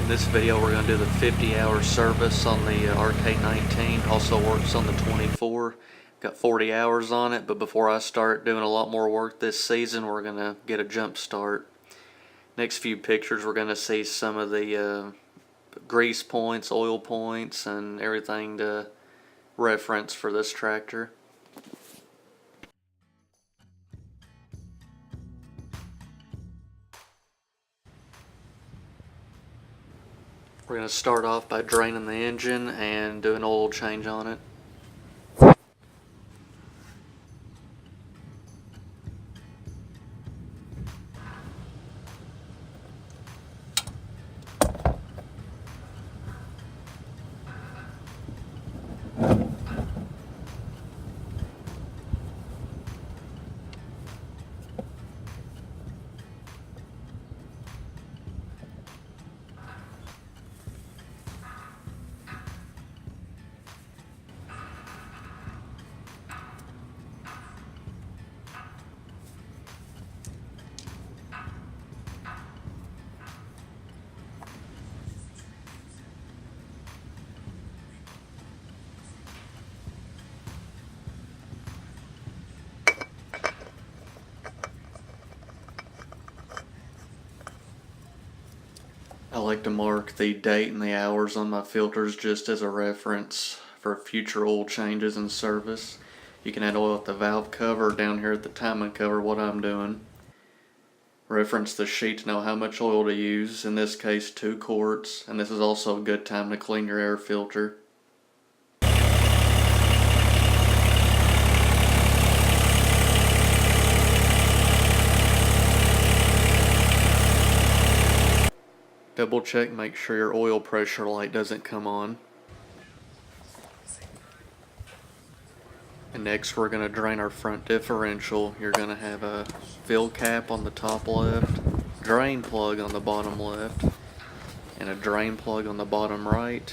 In this video we're going to do the 50-hour service on the Rk19, also works on the 24. Got 40 hours on it, but before I start doing a lot more work this season, we're going to get a jump start. Next few pictures we're going to see some of the grease points, oil points, and everything to reference for this tractor. We're going to start off by draining the engine and do an oil change on it. I like to mark the date and the hours on my filters just as a reference for future oil changes and service. You can add oil at the valve cover, down here at the timing cover, what I'm doing. Reference the sheet to know how much oil to use, in this case 2 quarts, and this is also a good time to clean your air filter. Double check, make sure your oil pressure light doesn't come on. And next we're going to drain our front differential. You're going to have a fill cap on the top left, drain plug on the bottom left, and a drain plug on the bottom right,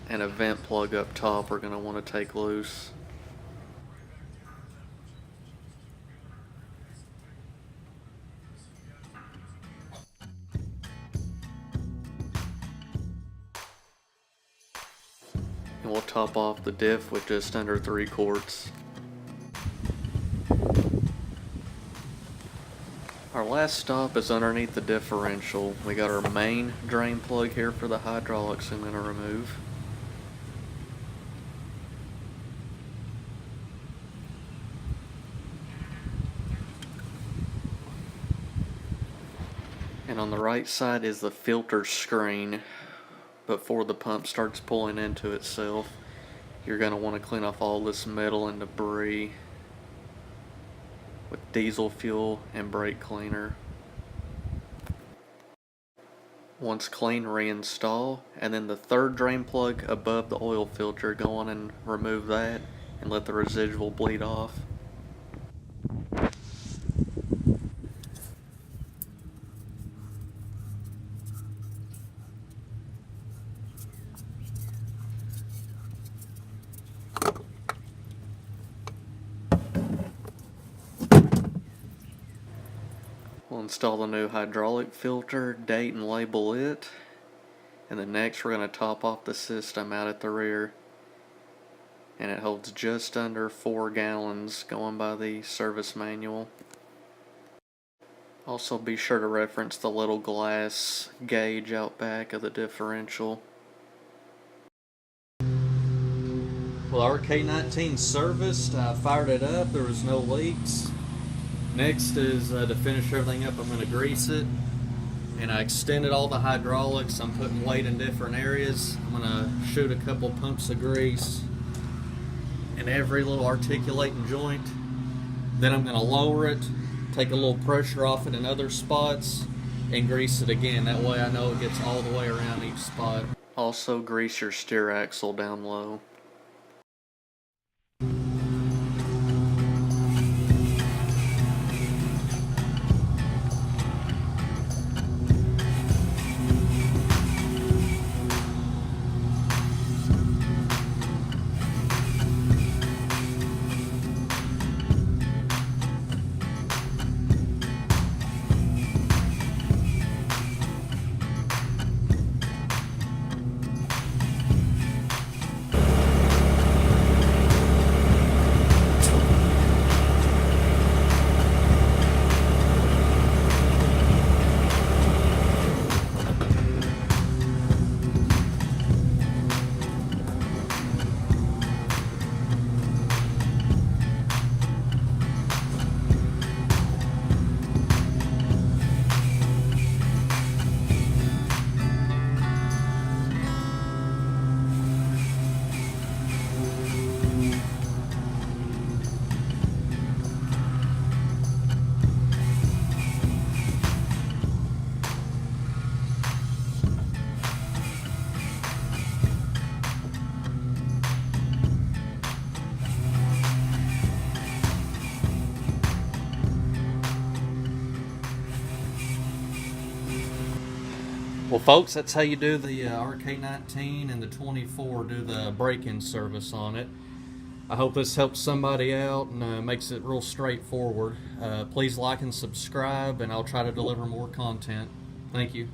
and a vent plug up top we're going to want to take loose. And we'll top off the diff with just under 3 quarts. Our last stop is underneath the differential. We got our main drain plug here for the hydraulics I'm going to remove. And on the right side is the filter screen. Before the pump starts pulling into itself, you're going to want to clean off all this metal and debris with diesel fuel and brake cleaner. Once clean, reinstall, and then the third drain plug above the oil filter, go on and remove that and let the residual bleed off. We'll install the new hydraulic filter, date and label it, and then next we're going to top off the system out at the rear, and it holds just under 4 gallons going by the service manual. Also be sure to reference the little glass gauge out back of the differential. Well, Rk19 serviced, I fired it up, there was no leaks. Next is to finish everything up, I'm going to grease it, and I extended all the hydraulics. I'm putting weight in different areas. I'm going to shoot a couple pumps of grease in every little articulating joint. Then I'm going to lower it, take a little pressure off it in other spots, and grease it again. That way I know it gets all the way around each spot. Also grease your steer axle down low. Well, folks, that's how you do the Rk19 and the 24, do the break-in service on it. I hope this helps somebody out and makes it real straightforward. Please like and subscribe, and I'll try to deliver more content. Thank you.